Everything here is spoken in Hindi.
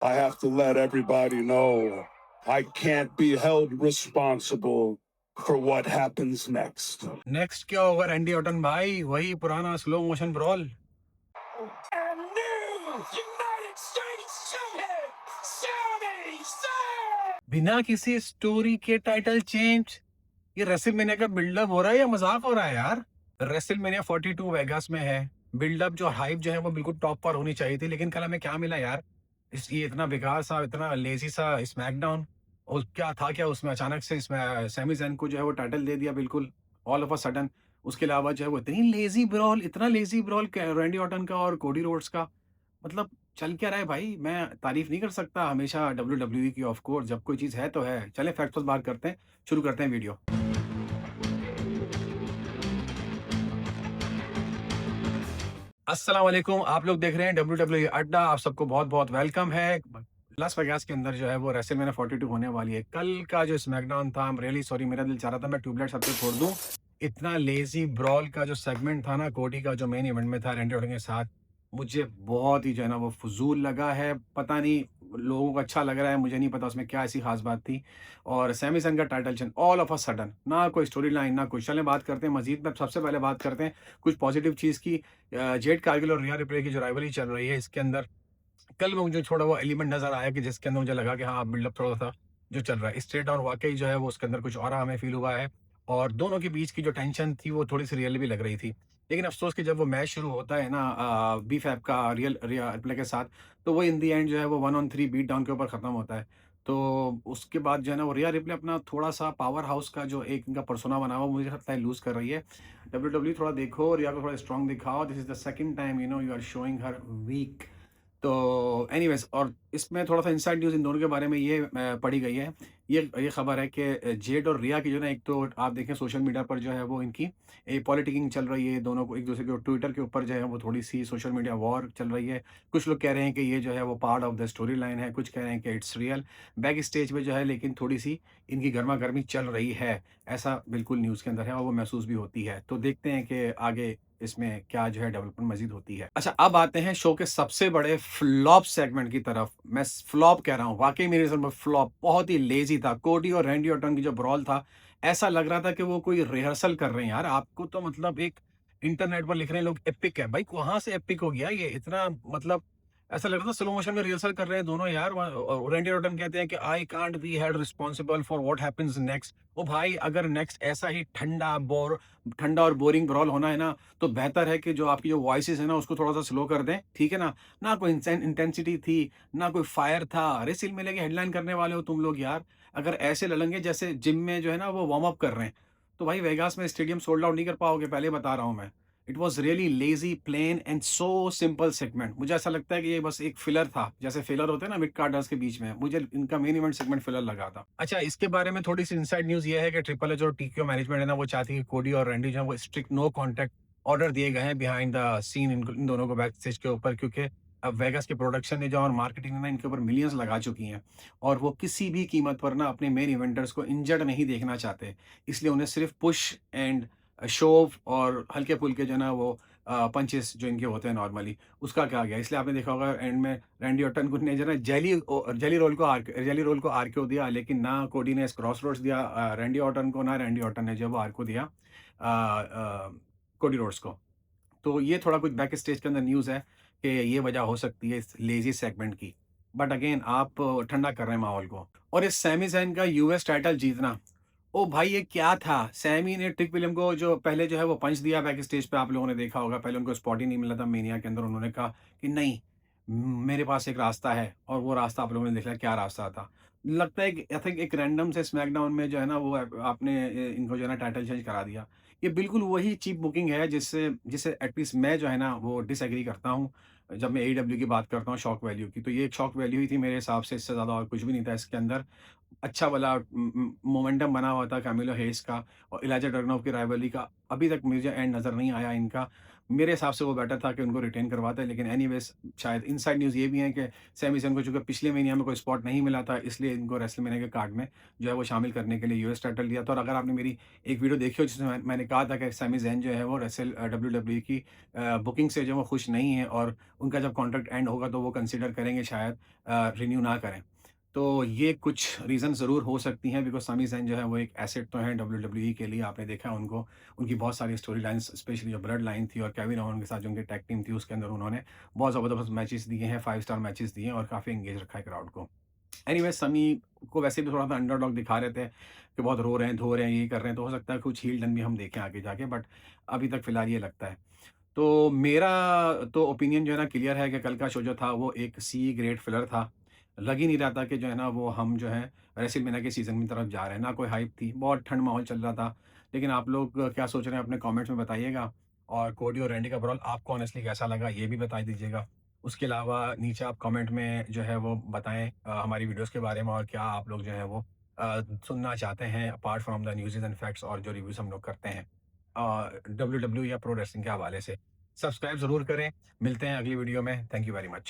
I have to let everybody know I can't be held responsible for what happens next. Next क्या होगा रैंडी ऑर्टन भाई? वही पुराना slow motion brawl. And new United States Champion, Sami Zayn! बिना किसी स्टोरी के टाइटल चेंज। ये रेसलमेनिया का बिल्डअप हो रहा है या मजाक हो रहा है यार? रेसलमेनिया 42 वेगास में है। बिल्डअप जो हाइप जो है वो बिल्कुल टॉप पर होनी चाहिए थी, लेकिन कल हमें क्या मिला यार? ये इतना बेकार सा, इतना लेजी सा स्मैकडाउन। और क्या था क्या उसमें? अचानक से इसमें सैमी ज़ैन को जो है वो टाइटल दे दिया बिल्कुल ऑल ऑफ अ सडन। उसके अलावा जो है वो इतना लेजी ब्रॉल रैंडी ऑर्टन का और कोडी रोड्स का। मतलब चल क्या रहा है भाई? मैं तारीफ नहीं कर सकता हमेशा डब्ल्यूडब्ल्यूई की, ऑफ कोर्स जब कोई चीज़ है तो है। चलें फैक्ट्स पर बात करते हैं, शुरू करते हैं वीडियो। अस्सलाम वालेकुम, आप लोग देख रहे हैं डब्ल्यूडब्ल्यूई अड्डा। आप सबको बहुत-बहुत वेलकम है। लास वेगास के अंदर जो है वो रेसलमेनिया 42 होने वाली है। कल का जो स्मैकडाउन था, आई एम रियली सॉरी, मेरा दिल चाह रहा था मैं ट्यूबलाइट सब पे छोड़ दूँ। इतना लेज़ी ब्रॉल का जो सेगमेंट था ना, कोडी का जो मेन इवेंट में था रैंडी ऑर्टन के साथ, मुझे बहुत ही जो है ना वो फ़ुज़ूल लगा है। पता नहीं लोगों को अच्छा लग रहा है, मुझे नहीं पता उसमें क्या ऐसी ख़ास बात थी। और सैमी सन का title change all of a sudden, ना कोई स्टोरी लाइन ना कुछ। चलें बात करते हैं मज़ीद में, सबसे पहले बात करते हैं कुछ पॉज़िटिव चीज़ की। जेड कारगिल और रिया रिप्ले की जो राइवलरी चल रही है इसके अंदर, कल मुझे थोड़ा वो एलिमेंट नज़र आया कि जिसके अंदर मुझे लगा कि हाँ, बिल्डअप थोड़ा-सा जो चल रहा है, स्ट्रेट डाउन वाक़ई जो है वो उसके अंदर कुछ और हमें फ़ील हुआ है। और दोनों के बीच की जो टेंशन थी वो थोड़ी-सी रियल भी लग रही थी। लेकिन अफ़सोस कि जब वो मैच शुरू होता है ना बीएफएफ का रिया रिप्ले के साथ, तो वो इन द एंड जो है वो 1 ऑन 3 बीट डाउन के ऊपर ख़त्म होता है। तो उसके बाद जो है ना वो रिया रिप्ले अपना थोड़ा-सा पावर हाउस का जो एक इनका पर्सोना बना हुआ, मुझे लगता है लूज़ कर रही है। डब्ल्यूडब्ल्यूई थोड़ा देखो, रिया को थोड़ा स्ट्रॉन्ग दिखाओ। This is the second time you are showing her week. तो एनीवेज़, और इसमें थोड़ा-सा इनसाइड न्यूज़ इन दोनों के बारे में ये पढ़ी गई है। ये खबर है कि जेड और रिया की जो है ना, एक तो आप देखें सोशल मीडिया पर जो है वो इनकी पॉलिटिकिंग चल रही है। दोनों को एक-दूसरे के ट्विटर के ऊपर जो है वो थोड़ी-सी सोशल मीडिया वॉर चल रही है। कुछ लोग कह रहे हैं कि ये जो है वो part of the story line है, कुछ कह रहे हैं कि इट्स रियल। बैक स्टेज पे जो है लेकिन थोड़ी-सी इनकी गरमा-गर्मी चल रही है। ऐसा बिल्कुल न्यूज़ के अंदर है और वो महसूस भी होती है। तो देखते हैं कि आगे इसमें क्या जो है डेवलपमेंट मज़ीद होती है। अच्छा, अब आते हैं शो के सबसे बड़े फ्लॉप सेगमेंट की तरफ। मैं फ्लॉप कह रहा हूँ, वाक़ई मेरी नज़र में फ्लॉप बहुत ही लेज़ी था। कोडी और रैंडी ऑर्टन की जो ब्रॉल था, ऐसा लग रहा था कि वो कोई रिहर्सल कर रहे हैं यार। आपको तो मतलब एक इंटरनेट पर लिख रहे हैं लोग एपिक है। भाई कहाँ से एपिक हो गया ये? इतना मतलब ऐसा लग रहा था स्लो मोशन में रिहर्सल कर रहे हैं दोनों यार। रैंडी ऑर्टन कहते हैं कि I can't be held responsible for what happens next. Oh भाई, अगर नेक्स्ट ऐसा ही ठंडा और बोरिंग ब्रॉल होना है ना, तो बेहतर है कि जो आपकी जो वॉइसेज़ है ना उसको थोड़ा-सा स्लो कर दें, ठीक है ना? ना कोई इंटेंसिटी थी, ना कोई फायर था। अरे रेसलमेनिया की हेडलाइन करने वाले हो तुम लोग यार। अगर ऐसे लड़ेंगे जैसे जिम में जो है ना वो वार्म अप कर रहे हैं, तो भाई वेगास में स्टेडियम सोल्ड आउट नहीं कर पाओगे, पहले ही बता रहा हूँ मैं। It was really lazy, plain and so simple segment. मुझे ऐसा लगता है कि ये बस एक फिलर था। जैसे फिलर होते हैं ना मिड कार्डर्स के बीच में, मुझे इनका मेन इवेंट सेगमेंट फिलर लगा था। अच्छा, इसके बारे में थोड़ी-सी इनसाइड न्यूज़ ये है कि ट्रिपल एच और टीकेओ मैनेजमेंट है ना, वो चाहती है कि कोडी और रैंडी जो है वो स्ट्रिक्ट नो कॉन्टैक्ट ऑर्डर दिए गए हैं बिहाइंड द सीन इन दोनों को बैक स्टेज के ऊपर, क्योंकि अब वेगास की प्रोडक्शन ने जो और मार्केटिंग ने ना इनके ऊपर मिलियंस लगा चुकी हैं और वो किसी भी कीमत पर ना अपने मेन इवेंटर्स को इंजर्ड नहीं देखना चाहते। इसलिए उन्हें सिर्फ पुश एंड शो ऑफ और हल्के-फुल्के जो है ना वो पंचेस जो इनके होते हैं नॉर्मली, उसका कहा गया। इसलिए आपने देखा होगा एंड में रैंडी ऑर्टन को ने जो है ना जेली रोल को आरकेओ दिया, लेकिन ना कोडी ने क्रॉस रोड्स दिया रैंडी ऑर्टन को, ना रैंडी ऑर्टन ने जो है वो आरकेओ दिया कोडी रोड्स को। तो ये थोड़ा कुछ बैक स्टेज के अंदर न्यूज़ है कि ये वजह हो सकती है इस लेज़ी सेगमेंट की। बट अगेन आप ठंडा कर रहे हैं माहौल को। और इस सैमी ज़ैन का यूएस टाइटल जीतना, ओ भाई ये क्या था? सैमी ने ट्रिक विलियम को जो पहले जो है वो पंच दिया बैक स्टेज पे, आप लोगों ने देखा होगा। पहले उनको स्पॉट ही नहीं मिला था मेनिया के अंदर। उन्होंने कहा कि नहीं, मेरे पास एक रास्ता है, और वो रास्ता आप लोगों ने देख लिया क्या रास्ता था। लगता है कि आई थिंक एक रैंडम से स्मैकडाउन में जो है ना वो आपने इनको जो है ना टाइटल चेंज करा दिया। ये बिल्कुल वही चीप बुकिंग है जिससे जिसे एटलीस्ट मैं जो है ना वो डिसएग्री करता हूँ। जब मैं एईडब्ल्यू की बात करता हूँ शॉक वैल्यू की, तो ये एक शॉक वैल्यू ही थी मेरे हिसाब से, इससे ज़्यादा और कुछ भी नहीं था इसके अंदर। अच्छा भला मोमेंटम बना हुआ था कैमिलो हेस का और इलाजा डर्नोव की राइवलरी का। अभी तक मुझे एंड नज़र नहीं आया इनका। मेरे हिसाब से वो बेटर था कि उनको रिटेन करवाते, लेकिन एनीवेज़ शायद इनसाइड न्यूज़ ये भी है कि सैमी ज़ैन को चूँकि पिछले महीने में कोई स्पॉट नहीं मिला था, इसलिए इनको रेसलमेनिया के कार्ड में जो है वो शामिल करने के लिए यूएस टाइटल दिया था। और अगर आपने मेरी एक वीडियो देखी हो जिसमें मैंने कहा था कि सैमी ज़ैन जो है वो डब्ल्यूडब्ल्यूई की बुकिंग से जो है वो खुश नहीं है, और उनका जब कॉन्ट्रैक्ट एंड होगा तो वो कंसीडर करेंगे शायद रिन्यू ना करें। तो ये कुछ रीज़न ज़रूर हो सकती हैं, बिकॉज़ समी ज़ैन जो है वो एक एसेट तो हैं डब्ल्यूडब्ल्यूई के लिए। आपने देखा उनको, उनकी बहुत सारी स्टोरी लाइन्स, स्पेशली जो ब्लड लाइन थी और केविन ओवन के साथ जो उनकी टैग टीम थी, उसके अंदर उन्होंने बहुत ज़बरदस्त मैचेस दिए हैं, 5 स्टार मैचेस दिए हैं और काफ़ी एंगेज रखा है क्राउड को। एनीवे समी को वैसे भी थोड़ा-सा अंडरडॉग दिखा रहे थे कि बहुत रो रहे हैं, धो रहे हैं, ये कर रहे हैं, तो हो सकता है कुछ हील टर्न भी हम देखें आगे जाके, बट अभी तक फिलहाल ये लगता है। तो मेरा तो ओपिनियन जो है ना क्लियर है कि कल का शो जो था वो एक सी ग्रेड फिलर था। लग ही नहीं रहा था कि जो है ना वो हम जो है रेसिलमेनिया के सीज़न की तरफ जा रहे हैं, ना कोई हाइप थी, बहुत ठंड माहौल चल रहा था। लेकिन आप लोग क्या सोच रहे हैं अपने कमेंट्स में बताइएगा, और कोडी और रैंडी का ओवरऑल आपको ऑनेस्टली कैसा लगा ये भी बता दीजिएगा। उसके अलावा नीचे आप कमेंट में जो है वो बताएँ हमारी वीडियोज़ के बारे में, और क्या आप लोग जो है वो सुनना चाहते हैं apart from the news and facts और जो रिव्यूज़ हम लोग करते हैं डब्ल्यूडब्ल्यू या प्रो रेसलिंग के हवाले से। सब्सक्राइब ज़रूर करें। मिलते हैं अगली वीडियो में। Thank you very much.